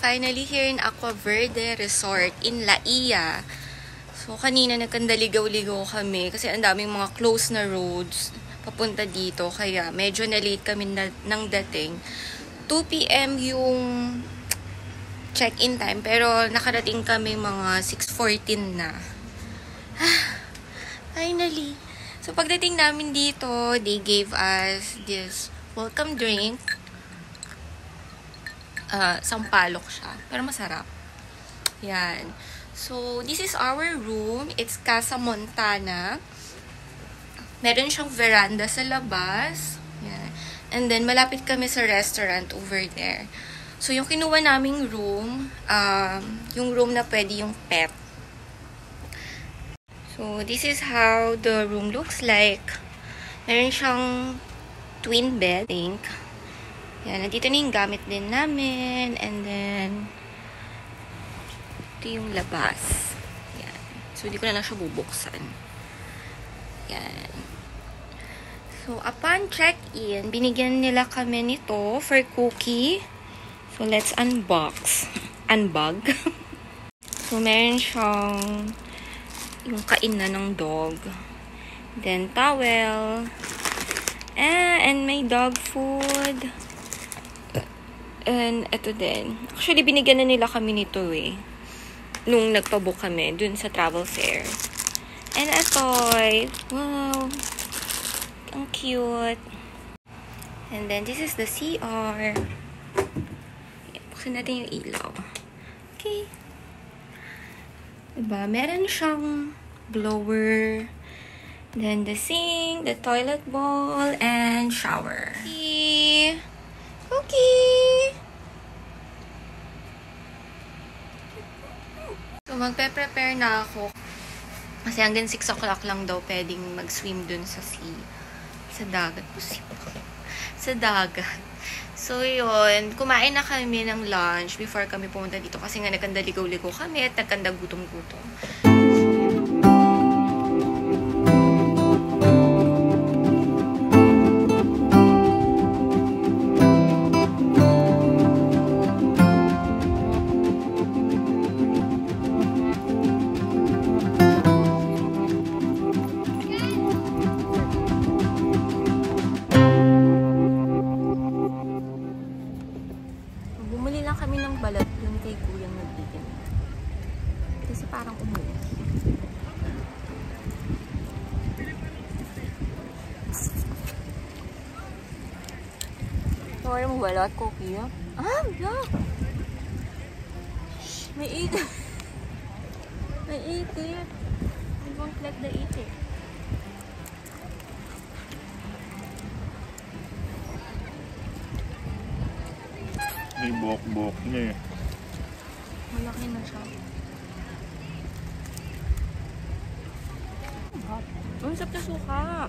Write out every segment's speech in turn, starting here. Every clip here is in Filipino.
finally here in Aqua Verde Resort in La Ia. So, kanina nagkandaligaw-ligaw kami kasi ang daming mga close na roads papunta dito. Kaya medyo na-late kami ng dating. 2 p.m. yung check-in time. Pero nakarating kami mga 6:14 na. Finally. So, pagdating namin dito, they gave us this welcome drink. Sampalok siya. Pero masarap. Yan. So, this is our room. It's Casa Montana. Meron siyang veranda sa labas. Yan. And then, malapit kami sa restaurant over there. So, yung kinuha naming room, yung room na pwede yung pet. So, this is how the room looks like. Meron siyang twin bed, I think. Yan, nandito na yung gamit din namin. And then, ito yung labas. Yan. So, hindi ko na lang siya bubuksan. Yan. So, upon check-in, binigyan nila kami nito for cookie. So, let's unbox. Unbug. So, meron siyang yung kainan ng dog. Then, towel. And may dog food. And, ito din. Actually, binigyan na nila kami nito eh. Nung nagpabook kami dun sa travel fair. And a toy. Wow. Ang cute. And then, this is the CR. Buksan natin yung ilaw. Okay. Diba? Meron siyang blower. Then, the sink, the toilet bowl, and shower. Okay. Okay. So, magpe-prepare na ako. Kasi hanggang 6 o'clock lang daw pwedeng mag-swim dun sa sea. Sa dagat. Sa dagat. So, yun. Kumain na kami ng lunch before kami pumunta dito. Kasi nga nagkandaligaw-ligaw kami at nagkandagutom-gutom. Kami ng balat dun kay Kuyang nagbigyan. Kasi parang umuwi. Sorry mo balat, Cookie. Yeah. May itik. May itik. I won't let the itik. May buhok-buhok niya eh. Malaki na siya. Ang sarap na suka.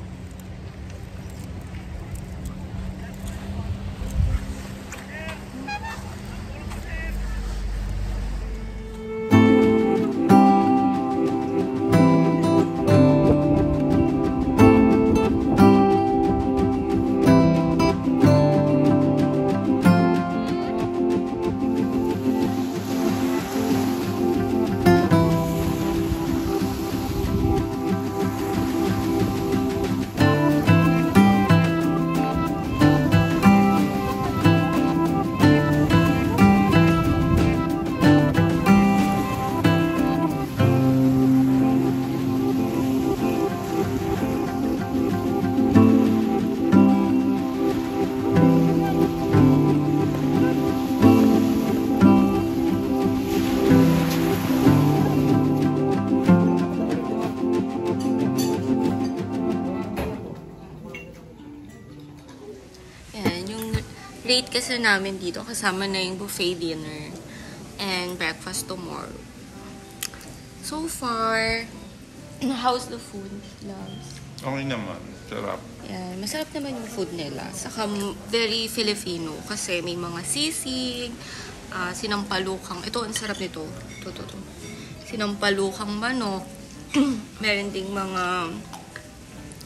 Rate kasi namin dito, kasama na yung buffet dinner and breakfast tomorrow. So far, how's the food, loves? Okay naman. Sarap. Yeah, masarap naman yung food nila. Saka very Filipino kasi may mga sisig, sinampalukang, ito ang sarap nito. Ito. Sinampalukang manok. Meron ding mga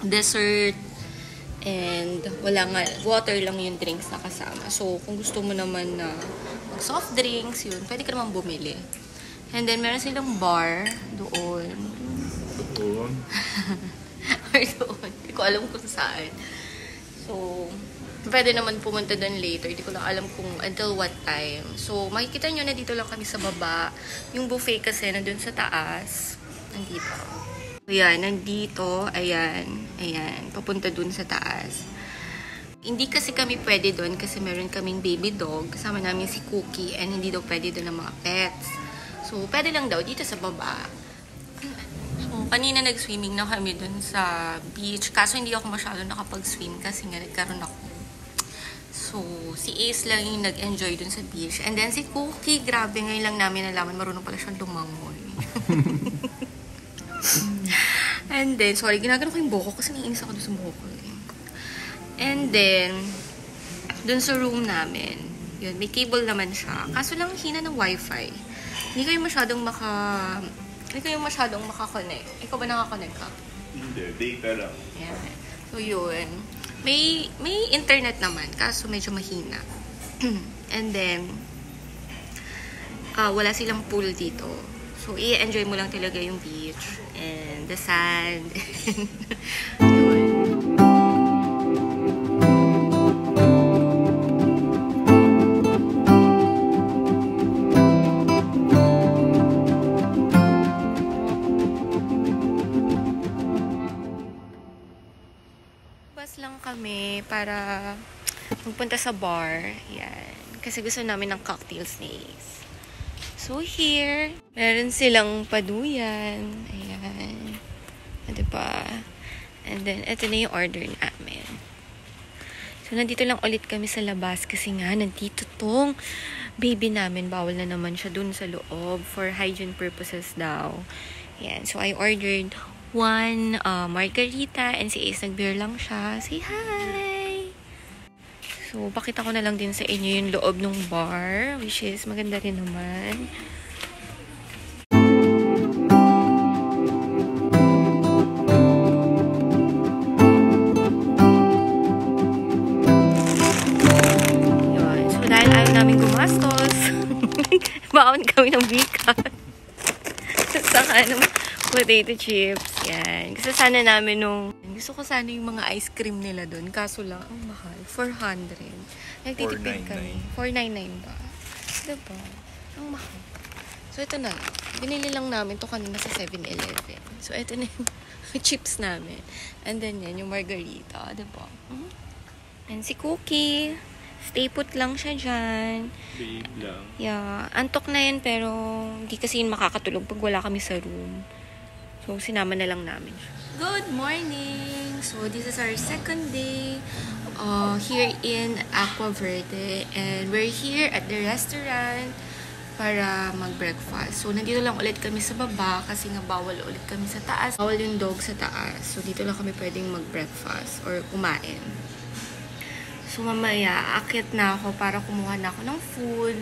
dessert. And wala nga, water lang yung drinks na kasama. So, kung gusto mo naman na soft drinks, yun. Pwede ka naman bumili. And then, meron silang bar doon. Doon? Or doon. Hindi ko alam kung saan. So, pwede naman pumunta doon later. Hindi ko lang alam kung until what time. So, makikita nyo na dito lang kami sa baba. Yung buffet kasi nandun sa taas. Nandito. Ayan, nandito. Ayan. Ayan. Papunta dun sa taas. Hindi kasi kami pwede doon kasi meron kaming baby dog. Kasama namin si Cookie and hindi daw pwede doon ng mga pets. So, pwede lang daw dito sa baba. So, kanina nag-swimming na kami doon sa beach. Kaso hindi ako masyado nakapag-swim kasi nga nagkaroon ako. So, si Ace lang yung nag-enjoy doon sa beach. And then si Cookie, grabe ngayon lang namin nalaman marunong pala siyang lumangoy. And then, sorry, ginagano ko yung buhok kasi naiinis ako doon sa buhok ko. And then, doon sa room namin, yun, may cable naman siya. Kaso lang hina ng wifi. Hindi kayo masyadong makakonect. Ikaw ba nakakonect ka? Hindi, data lang. Yeah. So, yun. May internet naman, kaso medyo mahina. And then, wala silang pool dito. So, i-enjoy mo lang talaga yung beach and the sand. Yun. Bus lang kami para magpunta sa bar. Yan. Kasi gusto namin ng cocktail snacks. So, here, meron silang paduyan. Ayan. Diba? And then, ito na yung order namin. So, nandito lang ulit kami sa labas kasi nga, nandito tong baby namin. Bawal na naman siya dun sa loob for hygiene purposes daw. Ayan. So, I ordered one margarita and si Ace nag-beer lang siya. Say hi! So, pakita ko na lang din sa inyo yung loob ng bar, which is maganda rin naman. Yun. So, dahil ayaw namin gumastos, baon kami ng bikat. Saka ng potato chips. Yan. Kasi sana namin gusto ko sana yung mga ice cream nila doon. Kaso lang, ang mahal. 400. Nagtitipid kami. 499 ba? Diba? Ang mahal. So, ito na lang. Binili lang namin to kanina sa 7-Eleven. So, ito na yung chips namin. And then yan, yung margarita. Diba? And si Cookie. Stay put lang siya dyan. Babe lang. Yeah. Antok na yan pero hindi kasi yun makakatulog pag wala kami sa room. So, sinama na lang namin siya. Good morning! So, this is our second day here in Aqua Verde. And we're here at the restaurant para mag-breakfast. So, nandito lang ulit kami sa baba kasi nga bawal ulit kami sa taas. Bawal yung dog sa taas. So, dito lang kami pwedeng mag-breakfast or kumain. So, mamaya, aakyat na ako para kumuha na ako ng food.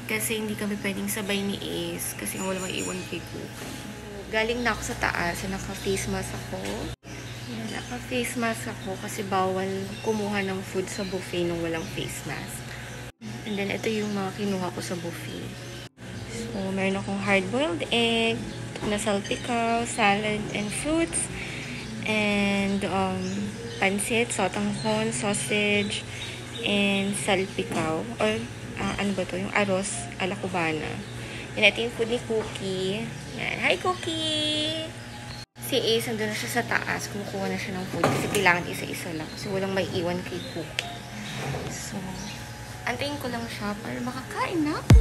Kasi hindi kami pwedeng sabay ni Ace. Kasi nga wala maiiwan kay Cookie. Galing na ako sa taas. Naka-face mask ako. Yan, naka-face mask ako kasi bawal kumuha ng food sa buffet nung walang face mask. And then, ito yung mga kinuha ko sa buffet. So, meron akong hard-boiled egg, na salpikaw, salad, and fruits. And, pansit, sotanghon, sausage, and salpikaw. Or, ano ba to? Yung arroz ala cubana. Yan, ito yung food ni Cookie. Yan. Hi, Cookie! Si Ace, nandun na siya sa taas. Kumukuha na siya ng food. Kasi kailangan isa-isa lang. Kasi walang may iwan kay Cookie. So, antayin ko lang siya para makakain na ako.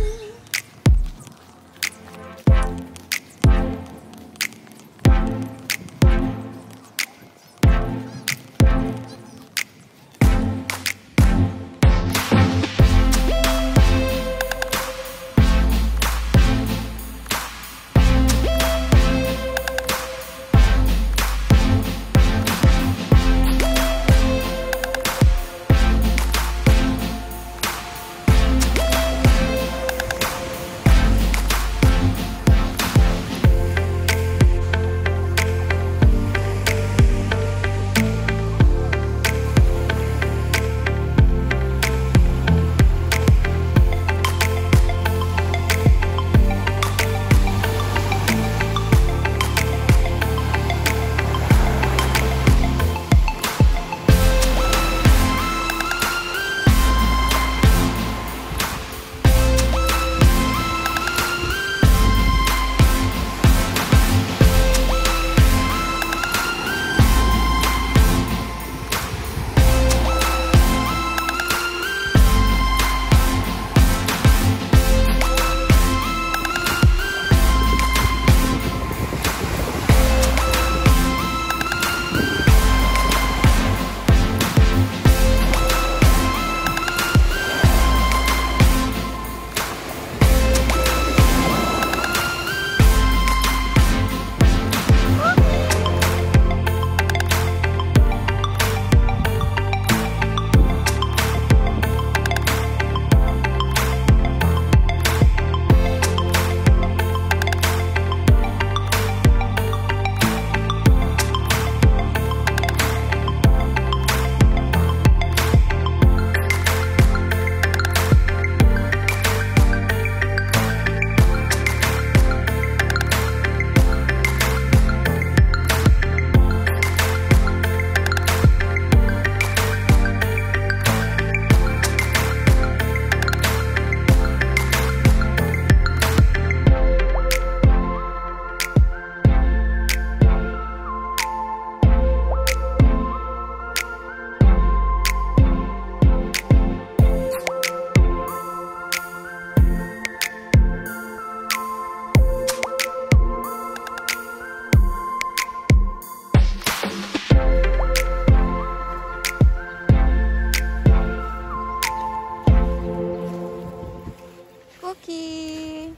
Cookie!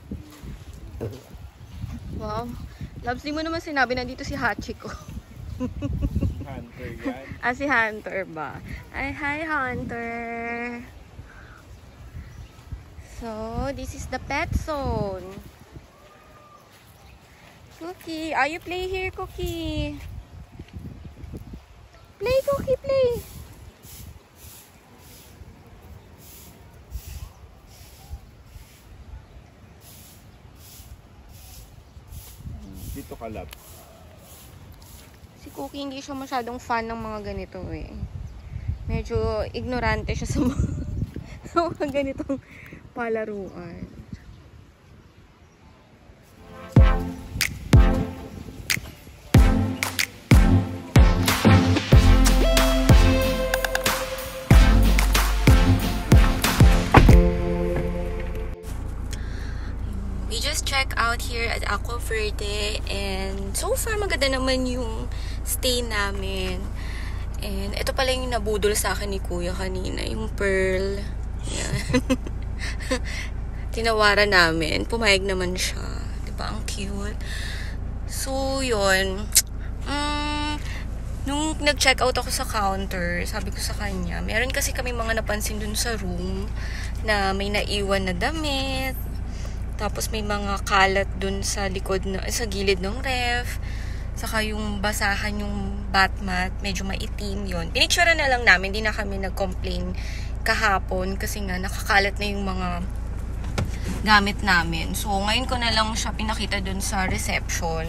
Wow. Loves, di mo naman sinabi na dito si Hachiko. Hunter yan. Si Hunter ba? Ay, hi Hunter! So, this is the pet zone. Cookie, you play here, Cookie? Play, Cookie, play! Dito ka, lab. Si Cookie hindi siya masyadong fan ng mga ganito eh. Medyo ignorante siya sa mga ganitong palaruan. We just check out here at Aqua Verde and so far maganda naman yung stay namin. And ito pala yung nabudol sa akin ni Kuya kanina, yung pearl. Yan. Tinawaran namin. Pumayag naman siya. Diba? Ang cute. So, yun. Nung nag-check out ako sa counter, sabi ko sa kanya, meron kasi kami mga napansin dun sa room na may naiwan na damit. Tapos may mga kalat dun sa likod, sa gilid ng ref. Saka yung basahan yung batmat, medyo maitim yun. Pinicture na lang namin, di na kami nag-complain kahapon kasi nga nakakalat na yung mga gamit namin. So, ngayon ko na lang siya pinakita dun sa reception.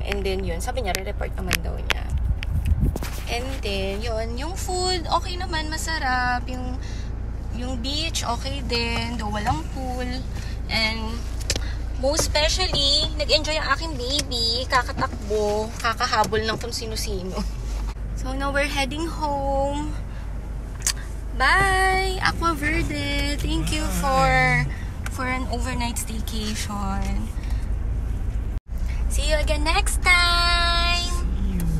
And then yun, sabi niya, re-report naman daw niya. And then, yun, yung food, okay naman, masarap. Yung beach, okay din, though walang pool. And most especially, nag-enjoy ang aking baby. Kakatakbo, kakahabol ng kung sino-sino. So now we're heading home. Bye! Aqua Verde. Thank you for an overnight staycation. See you again next time!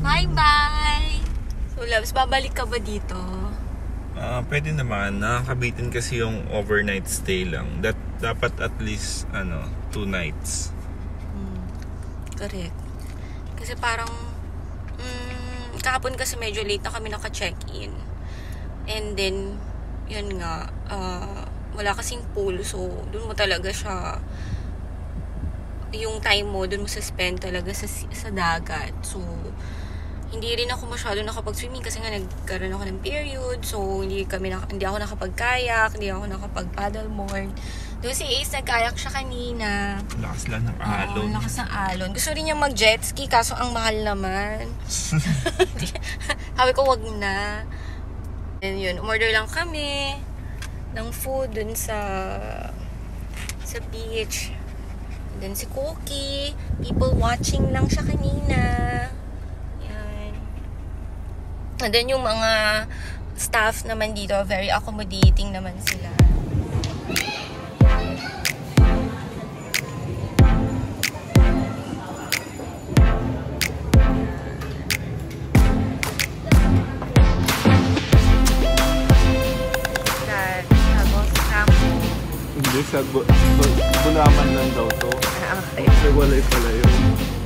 Bye-bye! So loves, babalik ka ba dito? Pwede naman. Nakakabitin kasi yung overnight stay lang. Dapat at least 2 nights. Correct. Kasi parang kahapon kasi medyo late na kami naka-check-in. And then yun nga, wala kasing pool, so doon mo talaga siya, yung time mo doon mo spend talaga sa dagat. So hindi rin ako masyado nakapag-swimming kasi nga nagkaroon ako ng period. So, hindi ako nakapag-kayak, hindi ako nakapag-paddleboard. Doon si Ace, nag-kayak siya kanina. Lakas lang ng alon. Lakas ng alon. Gusto rin niya mag-jet ski, kaso ang mahal naman. Sabi ko, wag na. And yun, umorder lang kami ng food dun sa beach. And then si Cookie, people watching lang siya kanina. And then yung mga staff naman dito, very accommodating naman sila. Hindi, sa Bulaman lang daw to. Okay. Kasi wala pala yun.